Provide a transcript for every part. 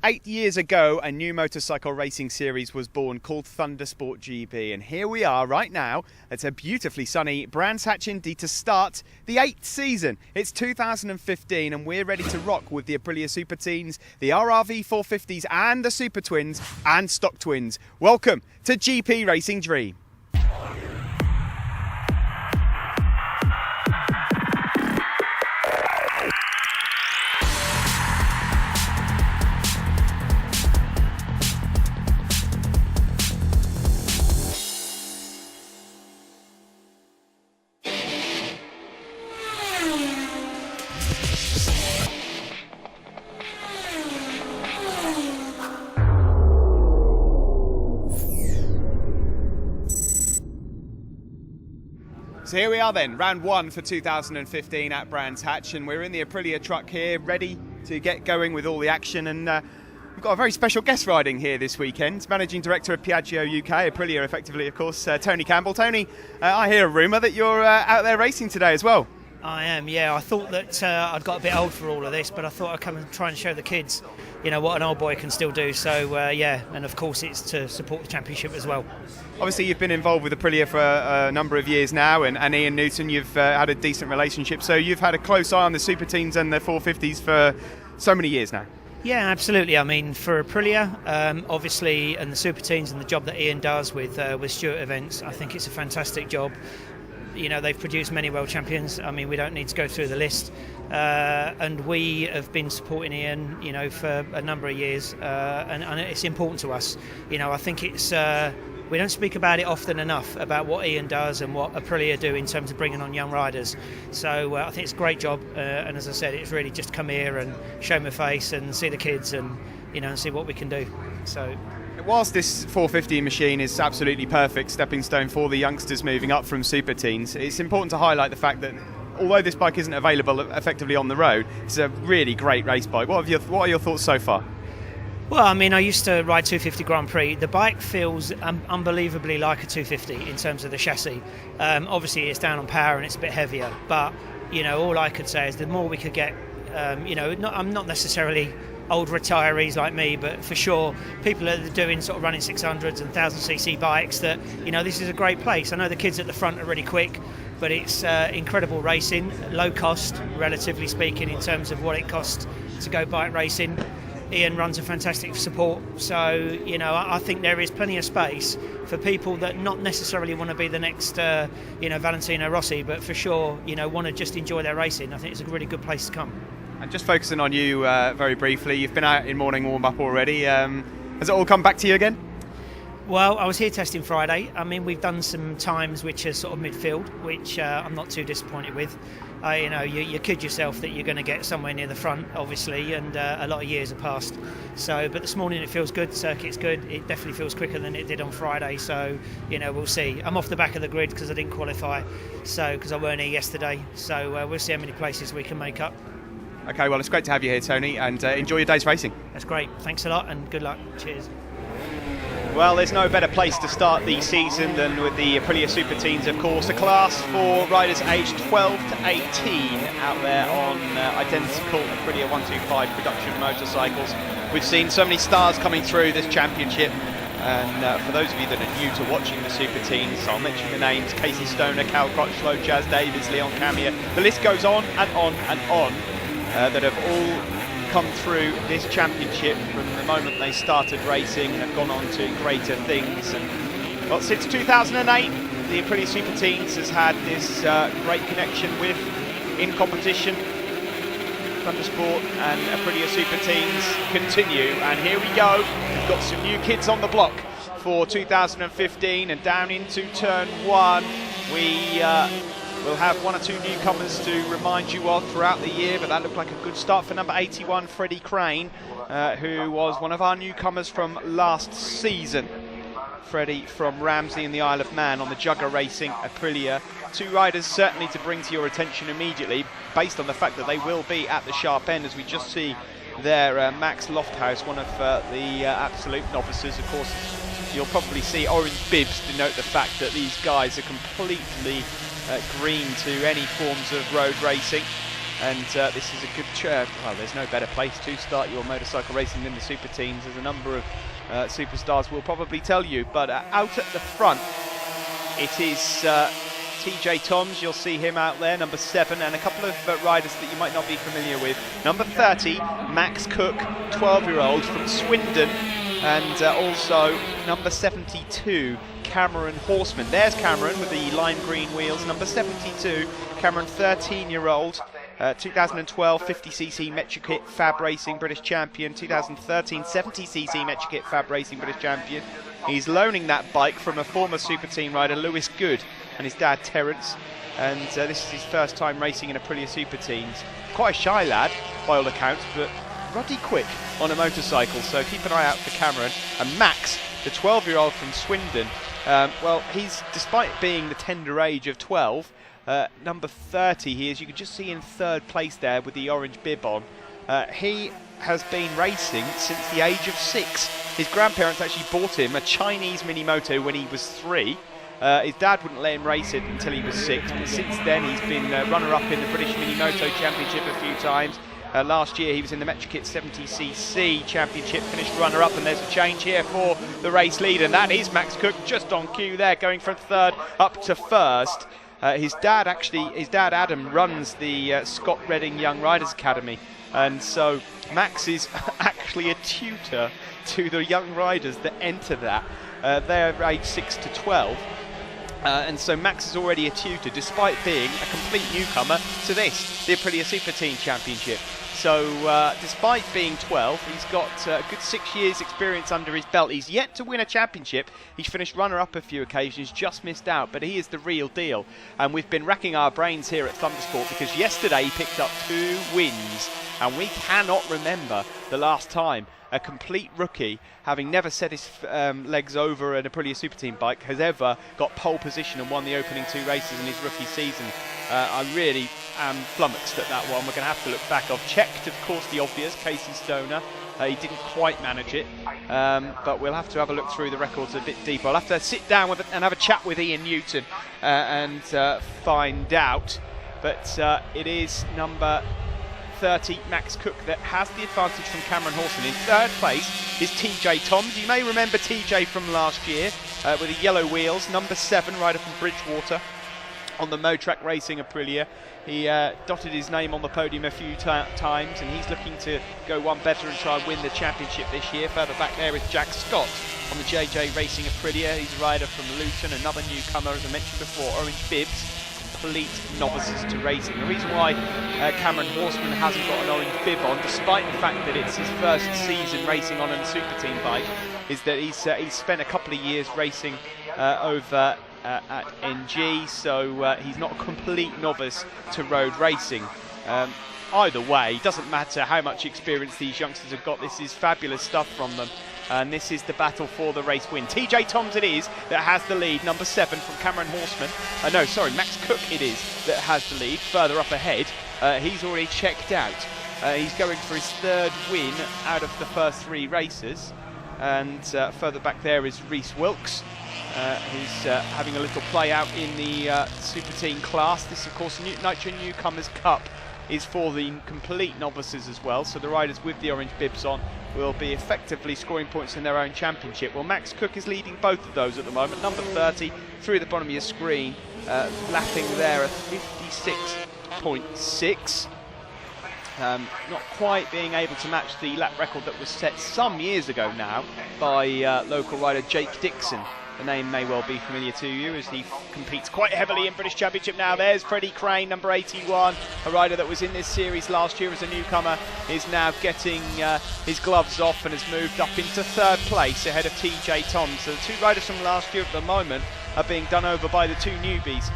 8 years ago, a new motorcycle racing series was born called ThundersportGB, and here we are right now. It's a beautifully sunny Brands Hatch Indy to start the 8th season. It's 2015 and we're ready to rock with the Aprilia Superteens, the RRV 450s and the Super Twins and Stock Twins. Welcome to GP Racing Dream. So here we are then, round one for 2015 at Brands Hatch, and we're in the Aprilia truck here, ready to get going with all the action. And we've got a very special guest riding here this weekend, Managing Director of Piaggio UK, Aprilia effectively, of course, Tony Campbell. Tony, I hear a rumour that you're out there racing today as well. I am, yeah. I thought that I'd got a bit old for all of this, but I thought I'd come and try and show the kids, you know, what an old boy can still do. So, yeah, and of course it's to support the championship as well. Obviously, you've been involved with Aprilia for a number of years now, and Ian Newton, you've had a decent relationship. So you've had a close eye on the Superteens and the 450s for so many years now. Yeah, absolutely. I mean, for Aprilia, obviously, and the Superteens and the job that Ian does with Stuart Events, I think it's a fantastic job. You know, they've produced many world champions. I mean, we don't need to go through the list. And we have been supporting Ian, you know, for a number of years, and it's important to us. You know, I think it's we don't speak about it often enough about what Ian does and what Aprilia do in terms of bringing on young riders. So I think it's a great job, and as I said, it's really just come here and show my face and see the kids and, you know, and see what we can do. So. Whilst this 450 machine is absolutely perfect stepping stone for the youngsters moving up from Superteens, it's important to highlight the fact that although this bike isn't available effectively on the road, it's a really great race bike. What are your thoughts so far? Well, I mean, I used to ride 250 Grand Prix. The bike feels unbelievably like a 250 in terms of the chassis. Obviously, it's down on power and it's a bit heavier, but, you know, all I could say is the more we could get, you know, I'm not necessarily old retirees like me, but for sure people that are doing sort of running 600s and 1000cc bikes, that, you know, this is a great place. I know the kids at the front are really quick, but it's incredible racing, low cost relatively speaking in terms of what it costs to go bike racing. Ian runs a fantastic support, so, you know, I think there is plenty of space for people that not necessarily want to be the next you know, Valentino Rossi, but for sure, you know, want to just enjoy their racing. I think it's a really good place to come. And just focusing on you very briefly, you've been out in morning warm-up already. Has it all come back to you again? Well, I was here testing Friday. I mean, we've done some times which are sort of midfield, which I'm not too disappointed with. You know, you kid yourself that you're going to get somewhere near the front, obviously, and a lot of years have passed. So, but this morning it feels good, circuit's good. It definitely feels quicker than it did on Friday. So, you know, we'll see. I'm off the back of the grid because I didn't qualify, so because I weren't here yesterday. So we'll see how many places we can make up. Okay, well, it's great to have you here, Tony, and enjoy your day's racing. That's great. Thanks a lot and good luck. Cheers. Well, there's no better place to start the season than with the Aprilia Superteens, of course, a class for riders aged 12 to 18 out there on identical Aprilia 125 production motorcycles. We've seen so many stars coming through this championship, and for those of you that are new to watching the Superteens, I'll mention the names: Casey Stoner, Cal Crutchlow, Chaz Davies, Leon Camier. The list goes on and on and on, that have all come through this championship from the moment they started racing and have gone on to greater things. And well, since 2008, the Aprilia Superteens has had this great connection with in competition. Thundersport and Aprilia Superteens continue, and here we go. We've got some new kids on the block for 2015, and down into turn one we we'll have one or two newcomers to remind you of throughout the year, but that looked like a good start for number 81, Freddie Crane, who was one of our newcomers from last season. Freddie from Ramsey in the Isle of Man on the Jugger Racing Aprilia. Two riders certainly to bring to your attention immediately, based on the fact that they will be at the sharp end, as we just see there, Max Lofthouse, one of the absolute novices. Of course, you'll probably see orange bibs denote the fact that these guys are completely green to any forms of road racing. And this is a good well, there's no better place to start your motorcycle racing than the Superteens, as a number of superstars will probably tell you. But out at the front, it is TJ Toms. You'll see him out there, number 7, and a couple of riders that you might not be familiar with. Number 30, Max Cooke, 12-year-old from Swindon, and also number 72, Cameron Horseman. There's Cameron with the lime green wheels. Number 72, Cameron, 13-year-old, 2012 50cc Metro Kit Fab Racing British champion, 2013 70cc Metro Kit Fab Racing British champion. He's loaning that bike from a former Superteen rider, Lewis Good, and his dad Terence, and this is his first time racing in Aprilia Superteens. Quite a shy lad by all accounts, but ruddy quick on a motorcycle, so keep an eye out for Cameron. And Max, the 12-year-old from Swindon, well, he's, despite being the tender age of 12, number 30 he is. You can just see in 3rd place there with the orange bib on. He has been racing since the age of 6. His grandparents actually bought him a Chinese mini moto when he was 3. His dad wouldn't let him race it until he was 6, but since then he's been runner-up in the British Mini Moto Championship a few times. Last year he was in the Metro Kit 70cc Championship, finished runner-up, and there's a change here for the race lead, and that is Max Cooke just on cue there, going from 3rd up to 1st. His dad Adam runs the Scott Redding Young Riders Academy, and so Max is actually a tutor to the young riders that enter that. They're aged 6 to 12. And so Max is already a tutor, despite being a complete newcomer to this, the Aprilia Superteen Championship. So despite being 12, he's got a good 6 years experience under his belt. He's yet to win a championship. He's finished runner-up a few occasions, just missed out, but he is the real deal. And we've been racking our brains here at Thundersport, because yesterday he picked up 2 wins, and we cannot remember the last time a complete rookie, having never set his legs over an Aprilia Superteen bike, has ever got pole position and won the opening 2 races in his rookie season. I really am flummoxed at that one. We're going to have to look back. I've checked, of course, the obvious, Casey Stoner. He didn't quite manage it, but we'll have to have a look through the records a bit deeper. I'll have to sit down with and have a chat with Ian Newton and find out. But it is number 30, Max Cooke, that has the advantage from Cameron Horseman. In 3rd place is TJ Toms. You may remember TJ from last year with the yellow wheels. Number 7, rider from Bridgewater on the Motrack Racing Aprilia. He dotted his name on the podium a few times, and he's looking to go one better and try and win the championship this year. Further back there is Jack Scott on the JJ Racing Aprilia. He's a rider from Luton, another newcomer, as I mentioned before, orange bibs. Complete novices to racing. The reason why Cameron Horseman hasn't got an orange bib on, despite the fact that it's his first season racing on a Superteen bike, is that he's spent a couple of years racing over at NG, so he's not a complete novice to road racing. Either way, doesn't matter how much experience these youngsters have got, this is fabulous stuff from them. And this is the battle for the race win. TJ Toms it is that has the lead, number 7 from Cameron Horseman. No, sorry, Max Cooke it is that has the lead. Further up ahead, he's already checked out. He's going for his 3rd win out of the first 3 races. And further back there is Reese Wilkes, who's having a little play out in the Superteen class. This, of course, Nitro Newcomers Cup is for the complete novices as well, so the riders with the orange bibs on will be effectively scoring points in their own championship. Well, Max Cooke is leading both of those at the moment. Number 30 through the bottom of your screen, lapping there at 56.6. Not quite being able to match the lap record that was set some years ago now by local rider Jake Dixon. The name may well be familiar to you as he competes quite heavily in British Championship now. There's Freddie Crane, number 81, a rider that was in this series last year as a newcomer, is now getting his gloves off and has moved up into 3rd place ahead of TJ Toms. So the 2 riders from last year at the moment are being done over by the 2 newbies.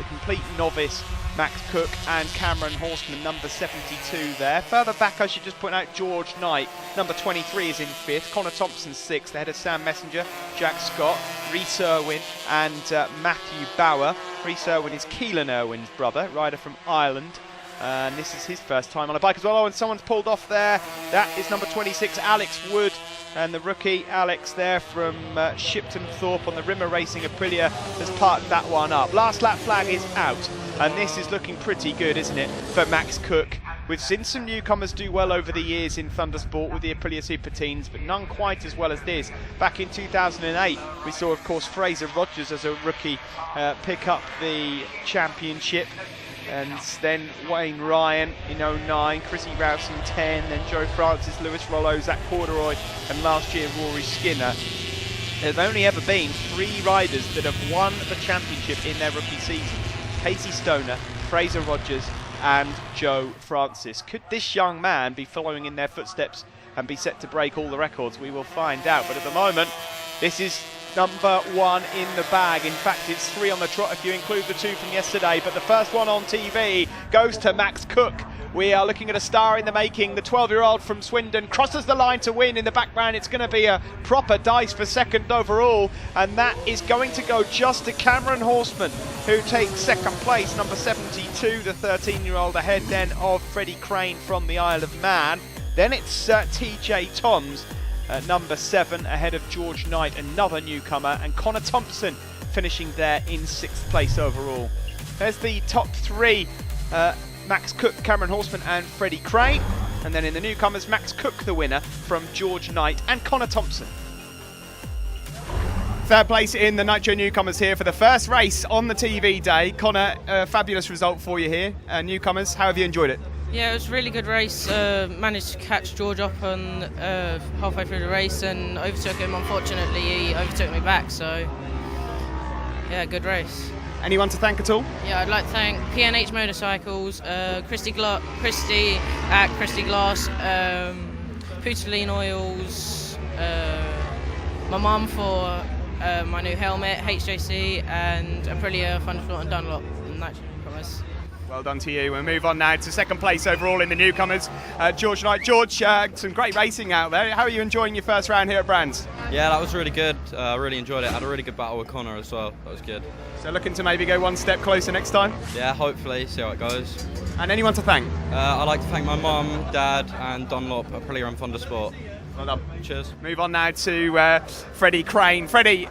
Complete novice Max Cooke and Cameron Horseman, number 72 there. Further back, I should just point out George Knight, number 23, is in 5th. Connor Thompson 6th, ahead of Sam Messenger, Jack Scott, Rhys Irwin and Matthew Bauer. Rhys Irwin is Keelan Irwin's brother, rider from Ireland. And this is his first time on a bike as well. Oh, and someone's pulled off there. That is number 26, Alex Wood. And the rookie Alex there from Shipton Thorpe on the Rimmer Racing Aprilia has parked that one up. Last lap flag is out, and this is looking pretty good, isn't it, for Max Cooke? We've seen some newcomers do well over the years in Thundersport with the Aprilia Superteens, but none quite as well as this. Back in 2008, we saw, of course, Fraser Rogers as a rookie pick up the championship. And then Wayne Ryan in 09, Chrissy Rouse in 10, then Joe Francis, Lewis Rollo, Zach Corduroy, and last year Rory Skinner. There have only ever been 3 riders that have won the championship in their rookie season. Casey Stoner, Fraser Rogers and Joe Francis. Could this young man be following in their footsteps and be set to break all the records? We will find out, but at the moment this is number 1 in the bag. In fact, it's 3 on the trot if you include the 2 from yesterday, but the first one on TV goes to Max Cooke. We are looking at a star in the making. The 12-year-old from Swindon crosses the line to win. In the background, it's going to be a proper dice for second overall, and that is going to go just to Cameron Horseman, who takes second place, number 72, the 13-year-old, ahead then of Freddie Crane from the Isle of Man. Then it's TJ Toms, number 7, ahead of George Knight, another newcomer, and Connor Thompson finishing there in 6th place overall. There's the top 3, Max Cooke, Cameron Horseman and Freddie Crane. And then in the newcomers, Max Cooke the winner from George Knight and Connor Thompson. Third place in the Nitro newcomers here for the first race on the TV day. Connor, a fabulous result for you here. Newcomers, how have you enjoyed it? Yeah, it was a really good race. Managed to catch George up on halfway through the race and overtook him. Unfortunately, he overtook me back, so yeah, good race. Anyone to thank at all? Yeah, I'd like to thank P&H Motorcycles, Christy at Christy Glass, Puteline Oils, my mum for my new helmet, HJC, and Aprilia, Thundersport and Dunlop. And that's promise. Well done to you. We'll move on now to second place overall in the newcomers. George Knight. George, some great racing out there. How are you enjoying your first round here at Brands? Yeah, that was really good. I really enjoyed it. Had a really good battle with Connor as well. That was good. So looking to maybe go one step closer next time? Yeah, hopefully. See how it goes. And anyone to thank? I'd like to thank my mum, dad and Dunlop, Aprilia and Thundersport. Well done. Cheers. Move on now to Freddie Crane. Freddie,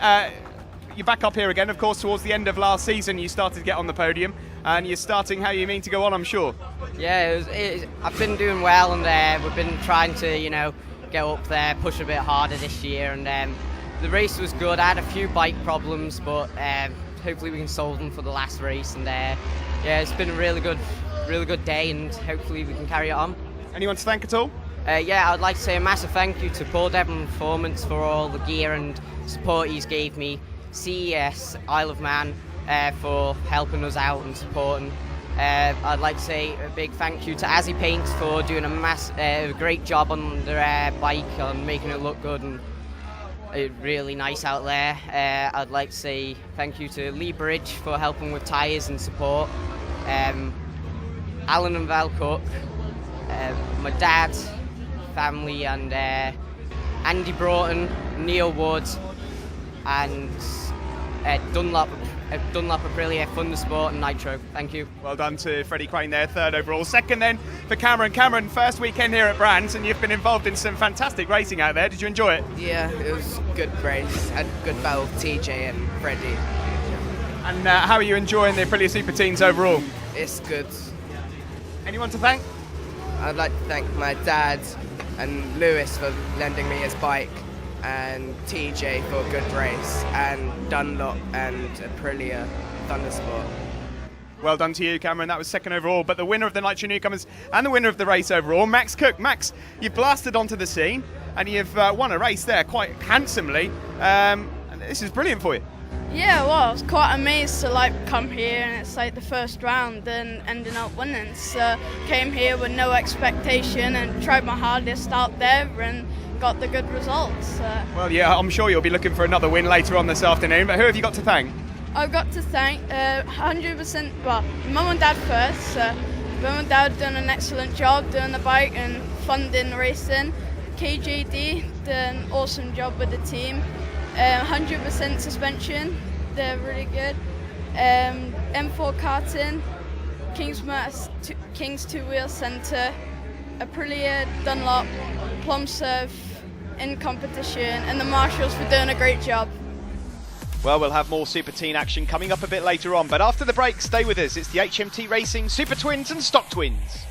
you're back up here again. Of course, towards the end of last season, you started to get on the podium. And you're starting how you mean to go on, I'm sure. Yeah, I've been doing well, and we've been trying to, get up there, push a bit harder this year. And the race was good. I had a few bike problems, but hopefully we can solve them for the last race. And yeah, it's been a really good day, and hopefully we can carry it on. Anyone to thank at all? Yeah, I'd like to say a massive thank you to Paul Devon Performance for all the gear and support he's gave me. CES, Isle of Man, for helping us out and supporting. I'd like to say a big thank you to Azzy Paints for doing a great job on their bike and making it look good and really nice out there. I'd like to say thank you to Lee Bridge for helping with tyres and support. Alan and Val Cook, my dad's family, and Andy Broughton, Neil Wood, and Dunlop Aprilia, Thundersport and Nitro. Thank you. Well done to Freddie Crane there, third overall. Second then for Cameron. Cameron, first weekend here at Brands, and you've been involved in some fantastic racing out there. Did you enjoy it? Yeah, it was a good race. Had a good battle with TJ and Freddie. And how are you enjoying the Aprilia Superteens overall? It's good. Anyone to thank? I'd like to thank my dad and Lewis for lending me his bike, and TJ for a good race, and Dunlop and Aprilia Thundersport. Well done to you, Cameron. That was second overall, but the winner of the Nitro Newcomers and the winner of the race overall, Max Cooke. Max, you've blasted onto the scene and you've won a race there quite handsomely. And this is brilliant for you. Yeah, well, I was quite amazed to come here, and it's the first round and ending up winning. So came here with no expectation and tried my hardest out there and got the good results. Well, yeah, I'm sure you'll be looking for another win later on this afternoon, but who have you got to thank? I've got to thank 100%, well, Mum and Dad first. Mum and Dad done an excellent job doing the bike and funding racing. KJD did an awesome job with the team. 100% suspension, they're really good. M4 karting, King's two-wheel centre, Aprilia, Dunlop, Plum Surf in competition, and the Marshals for doing a great job. Well, we'll have more Superteen action coming up a bit later on, but after the break, stay with us. It's the HMT Racing Super Twins and Stock Twins.